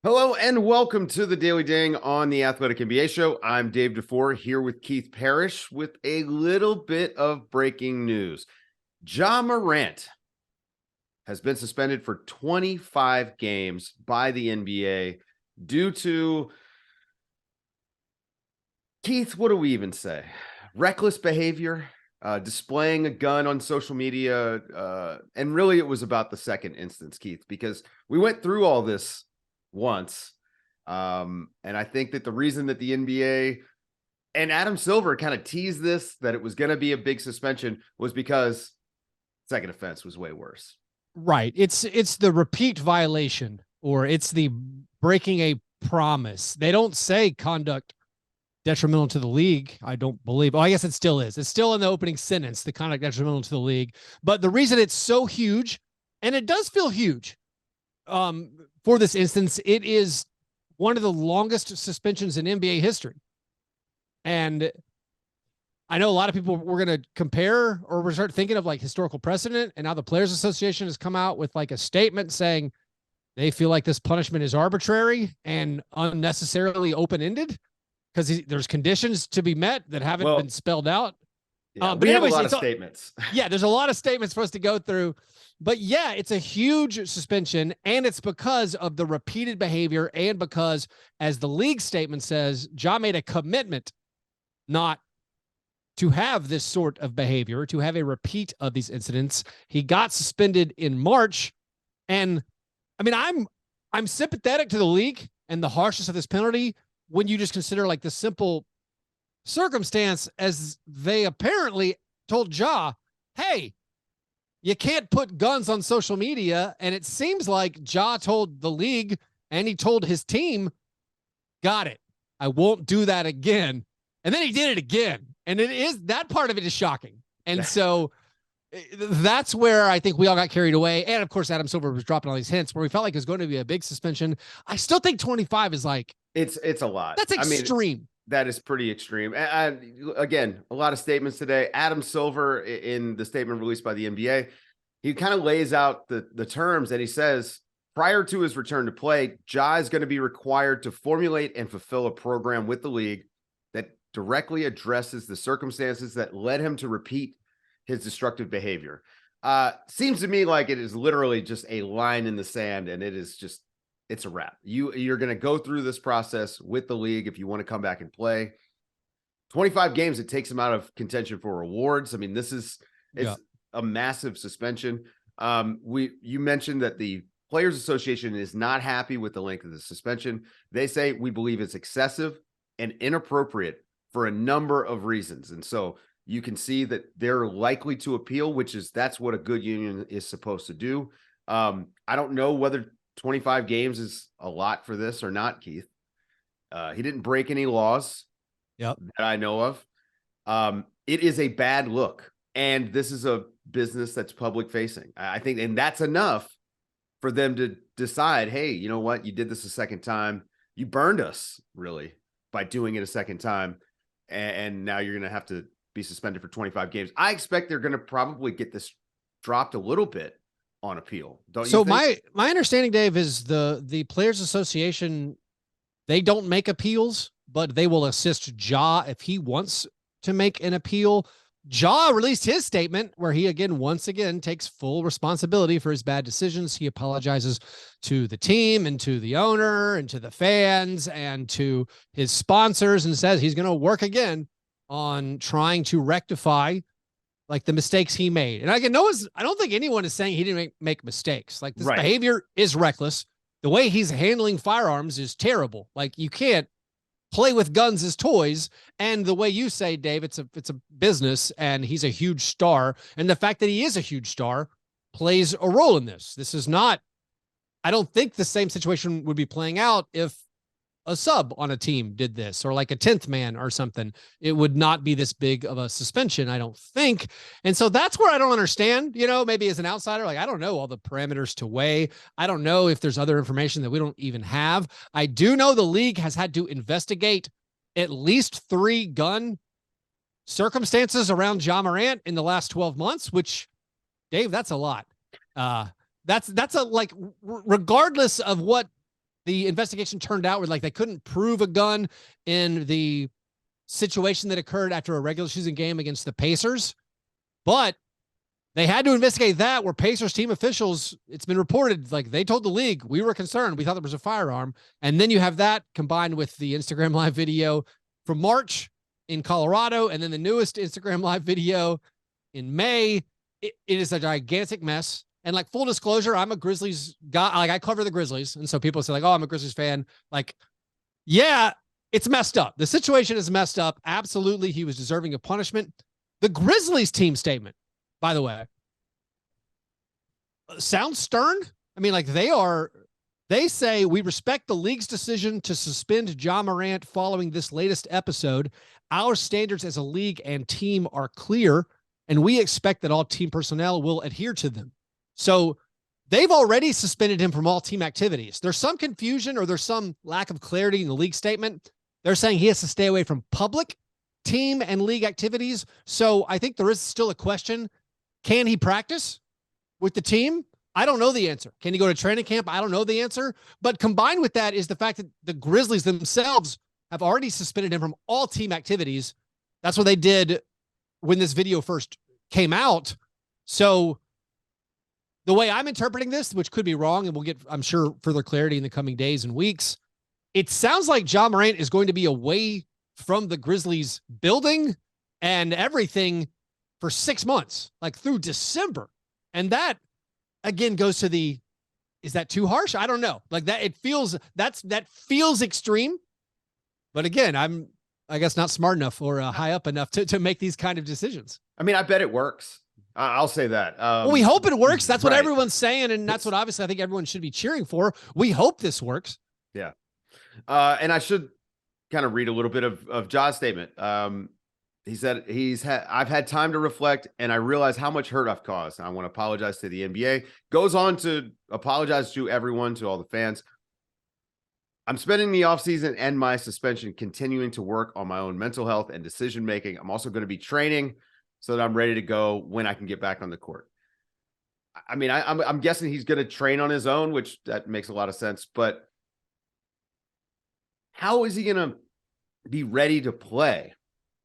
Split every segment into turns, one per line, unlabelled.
Hello and welcome to the Daily Ding on the Athletic NBA Show. I'm Dave DuFour here with Keith Parrish with a little bit of breaking news. Ja Morant has been suspended for 25 games by the NBA due to, Keith, what do we even say? Reckless behavior, displaying a gun on social media. And really it was about the second instance, Keith, because we went through all this once. And I think that the reason that the NBA and Adam Silver kind of teased this, that it was going to be a big suspension, was because second offense was way worse.
Right. It's the repeat violation, or it's the breaking a promise. They don't say conduct detrimental to the league, I don't believe. Oh, I guess it still is. It's still in the opening sentence, the conduct detrimental to the league. But the reason it's so huge, and it does feel huge, for this instance, it is one of the longest suspensions in NBA history. And I know a lot of people were going to compare, or we're start thinking of like historical precedent, and now the Players Association has come out with like a statement saying they feel like this punishment is arbitrary and unnecessarily open-ended because there's conditions to be met that haven't been spelled out.
Yeah, but we have a lot of statements.
Yeah, there's a lot of statements for us to go through. But yeah, it's a huge suspension, and it's because of the repeated behavior, and because, as the league statement says, Ja made a commitment not to have this sort of behavior, to have a repeat of these incidents. He got suspended in March, and I mean, I'm sympathetic to the league and the harshness of this penalty when you just consider like the simple circumstance, as they apparently told Ja, hey, you can't put guns on social media. And it seems like Ja told the league, and he told his team, got it, I won't do that again. And then he did it again. And that part of it is shocking. And so that's where I think we all got carried away. And of course, Adam Silver was dropping all these hints where we felt like it was going to be a big suspension. I still think 25 is like,
it's a lot.
That's extreme.
I mean, that is pretty extreme. Again, a lot of statements today. Adam Silver, in the statement released by the NBA, he kind of lays out the terms, and he says, prior to his return to play, Ja is going to be required to formulate and fulfill a program with the league that directly addresses the circumstances that led him to repeat his destructive behavior. Seems to me like it is literally just a line in the sand, and it's a wrap. You're going to go through this process with the league if you want to come back and play. 25 games, it takes him out of contention for awards. I mean, it's a massive suspension. You mentioned that the Players Association is not happy with the length of the suspension. They say, we believe it's excessive and inappropriate for a number of reasons. And so you can see that they're likely to appeal, that's what a good union is supposed to do. I don't know whether 25 games is a lot for this or not, Keith. He didn't break any laws that I know of. It is a bad look. And this is a business that's public facing, I think. And that's enough for them to decide, hey, you know what? You did this a second time. You burned us, really, by doing it a second time. And now you're going to have to be suspended for 25 games. I expect they're going to probably get this dropped a little bit on appeal. Don't you think?
So my understanding, Dave, is the Players Association, they don't make appeals, but they will assist Ja if he wants to make an appeal. Ja released his statement where he once again takes full responsibility for his bad decisions. He apologizes to the team and to the owner and to the fans and to his sponsors, and says he's going to work again on trying to rectify like the mistakes he made. And I don't think anyone is saying he didn't make mistakes. Like, this behavior is reckless. The way he's handling firearms is terrible. Like, you can't play with guns as toys. And the way you say, Dave, it's a business, and he's a huge star. And the fact that he is a huge star plays a role in this. This is not, I don't think the same situation would be playing out if a sub on a team did this, or like a 10th man or something. It would not be this big of a suspension, I don't think. And so that's where I don't understand, maybe as an outsider, like, I don't know all the parameters to weigh. I don't know if there's other information that we don't even have. I do know the league has had to investigate at least 3 gun circumstances around Ja Morant in the last 12 months, which, Dave, that's a lot. That's a, like, regardless of what the investigation turned out where like they couldn't prove a gun in the situation that occurred after a regular season game against the Pacers, but they had to investigate that where Pacers team officials, it's been reported, like they told the league, we were concerned. We thought there was a firearm. And then you have that combined with the Instagram live video from March in Colorado. And then the newest Instagram live video in May. It is a gigantic mess. And like full disclosure, I'm a Grizzlies guy. Like I cover the Grizzlies. And so people say like, oh, I'm a Grizzlies fan. Like, yeah, it's messed up. The situation is messed up. Absolutely. He was deserving of punishment. The Grizzlies team statement, by the way, sounds stern. I mean, like they say, we respect the league's decision to suspend Ja Morant following this latest episode. Our standards as a league and team are clear, and we expect that all team personnel will adhere to them. So they've already suspended him from all team activities. There's some confusion or there's some lack of clarity in the league statement. They're saying he has to stay away from public team and league activities. So I think there is still a question. Can he practice with the team? I don't know the answer. Can he go to training camp? I don't know the answer. But combined with that is the fact that the Grizzlies themselves have already suspended him from all team activities. That's what they did when this video first came out. So the way I'm interpreting this, which could be wrong, and we'll get, I'm sure, further clarity in the coming days and weeks, it sounds like Ja Morant is going to be away from the Grizzlies building and everything for 6 months, like through December. And that, again, goes to the, is that too harsh? I don't know. Like that, it feels, that feels extreme. But again, I'm, I guess, not smart enough or high up enough to make these kind of decisions.
I mean, I bet it works. I'll say that.
Well, we hope it works. That's what everyone's saying. And that's what obviously I think everyone should be cheering for. We hope this works.
Yeah. And I should kind of read a little bit of Ja's statement. He said, I've had time to reflect and I realize how much hurt I've caused. I want to apologize to the NBA. Goes on to apologize to everyone, to all the fans. I'm spending the offseason and my suspension continuing to work on my own mental health and decision-making. I'm also going to be training so that I'm ready to go when I can get back on the court. I mean, I'm guessing he's going to train on his own, which that makes a lot of sense. But how is he going to be ready to play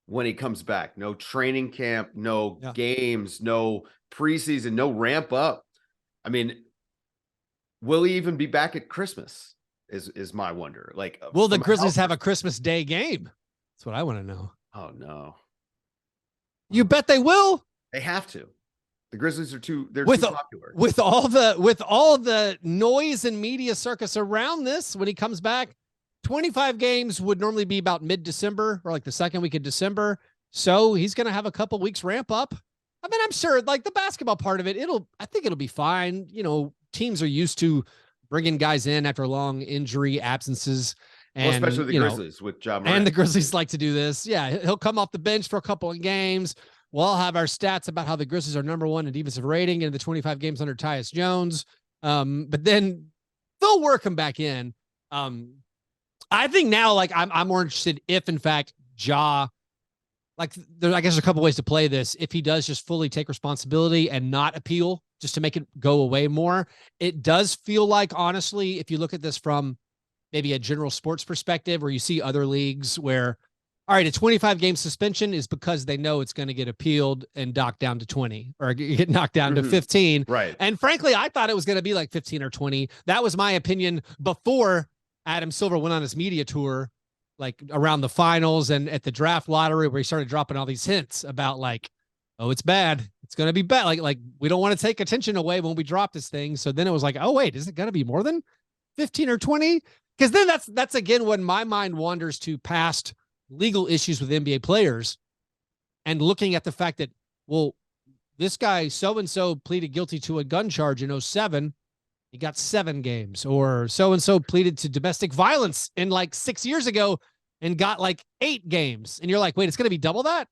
when he comes back? No training camp, no games, no preseason, no ramp up. I mean, will he even be back at Christmas? Is my wonder. Like,
will the Grizzlies have a Christmas Day game? That's what I want to know.
Oh no.
You bet they will.
They have to. The Grizzlies are too popular.
With all the noise and media circus around this, when he comes back, 25 games would normally be about mid-December or like the second week of December. So he's going to have a couple weeks ramp up. I mean, I'm sure like the basketball part of it, I think it'll be fine. You know, teams are used to bringing guys in after long injury absences. And, well,
especially the Grizzlies with Ja Morant.
And the Grizzlies like to do this. Yeah, he'll come off the bench for a couple of games. We'll all have our stats about how the Grizzlies are #1 in defensive rating in the 25 games under Tyus Jones. But then they'll work him back in. I think now, like, I'm more interested if, in fact, Ja, like, I guess there's a couple ways to play this. If he does just fully take responsibility and not appeal, just to make it go away more, it does feel like, honestly, if you look at this from maybe a general sports perspective, where you see other leagues where, all right, a 25-game suspension is because they know it's going to get appealed and docked down to 20 or get knocked down to 15.
Right.
And frankly, I thought it was going to be like 15 or 20. That was my opinion before Adam Silver went on his media tour, like around the finals and at the draft lottery, where he started dropping all these hints about like, oh, it's bad. It's going to be bad. Like we don't want to take attention away when we drop this thing. So then it was like, oh, wait, is it going to be more than 15 or 20? Because then that's again when my mind wanders to past legal issues with NBA players and looking at the fact that, well, this guy so-and-so pleaded guilty to a gun charge in 2007. He got 7 games, or so-and-so pleaded to domestic violence in like 6 years ago and got like 8 games. And you're like, wait, it's going to be double that?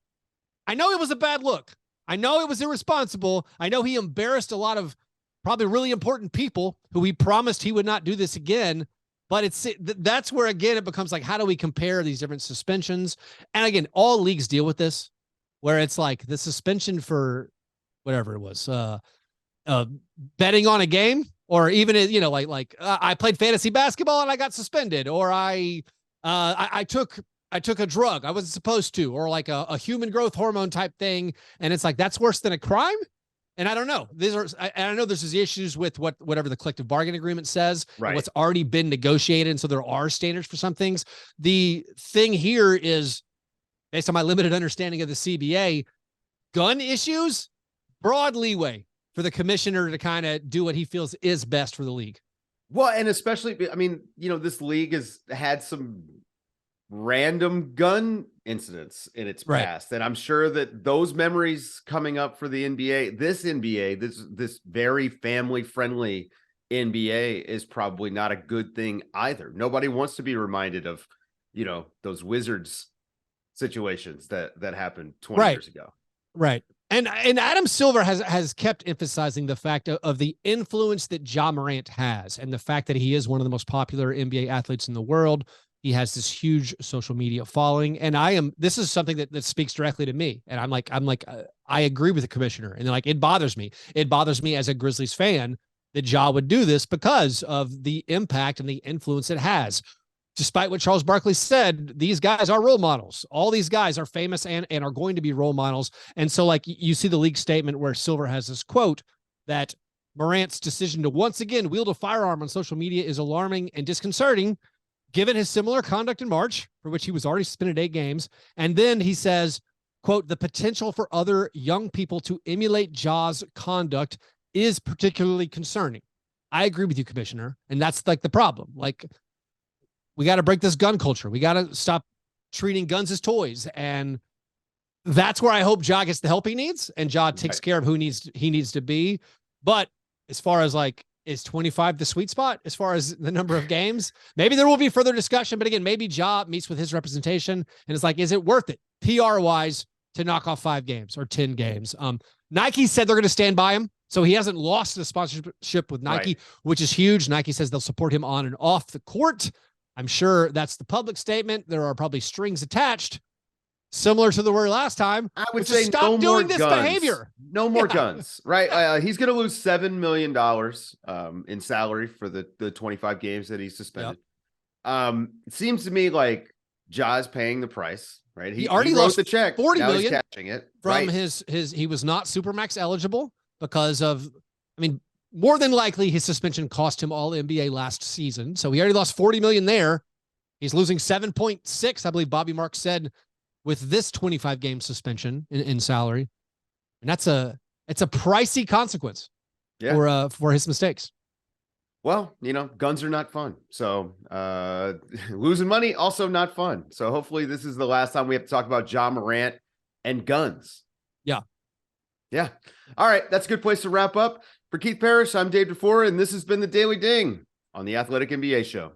I know it was a bad look. I know it was irresponsible. I know he embarrassed a lot of probably really important people who he promised he would not do this again. But that's where, again, it becomes like, how do we compare these different suspensions? And again, all leagues deal with this, where it's like the suspension for whatever it was, betting on a game. or even, you know, I played fantasy basketball and I got suspended, or I took a drug I wasn't supposed to, or like a human growth hormone type thing. And it's like, that's worse than a crime. And I don't know. I know there's issues with whatever the collective bargaining agreement says,
Right.
and what's already been negotiated. And so there are standards for some things. The thing here is, based on my limited understanding of the CBA, gun issues, broad leeway for the commissioner to kind of do what he feels is best for the league.
Well, and especially, I mean, you know, this league has had some random gun incidents in its past, and I'm sure that those memories coming up for the NBA, this very family friendly NBA is probably not a good thing either. Nobody wants to be reminded of, you know, those Wizards situations that happened 20 years ago.
Right. And Adam Silver has kept emphasizing the fact of the influence that Ja Morant has, and the fact that he is one of the most popular NBA athletes in the world. He has this huge social media following, and this is something that speaks directly to me. And I'm like, I agree with the commissioner, and like, it bothers me. It bothers me as a Grizzlies fan that Ja would do this because of the impact and the influence it has. Despite what Charles Barkley said, these guys are role models. All these guys are famous and are going to be role models. And so, like, you see the league statement where Silver has this quote that Morant's decision to once again wield a firearm on social media is alarming and disconcerting, given his similar conduct in March, for which he was already suspended 8 games. And then he says, quote, the potential for other young people to emulate Ja's conduct is particularly concerning. I agree with you, Commissioner. And that's like the problem. Like, we got to break this gun culture. We got to stop treating guns as toys. And that's where I hope Ja gets the help he needs, and Ja takes care of who he needs to be. But as far as like, is 25 the sweet spot as far as the number of games? Maybe there will be further discussion, but again, maybe Ja meets with his representation and it's like, is it worth it PR wise to knock off 5 games or 10 games? Nike said they're going to stand by him. So he hasn't lost the sponsorship with Nike, which is huge. Nike says they'll support him on and off the court. I'm sure that's the public statement. There are probably strings attached, similar to the word last time.
I would say
stop
no
doing
more
this
guns.
behavior.
No more guns, right? He's going to lose $7 million in salary for the 25 games that he's suspended. It seems to me like Ja's paying the price, right?
He already lost
the check.
$40
now
million
he's cashing it
from his. He was not Supermax eligible because of, I mean, more than likely his suspension cost him all NBA last season. So he already lost $40 million there. He's losing 7.6, I believe Bobby Marks said, with this 25 game suspension in salary. And it's a pricey consequence for his mistakes.
Well, you know, guns are not fun. So losing money, also not fun. So hopefully this is the last time we have to talk about Ja Morant and guns. Yeah. All right. That's a good place to wrap up. For Keith Parrish, I'm Dave DuFour, and this has been the Daily Ding on the Athletic NBA Show.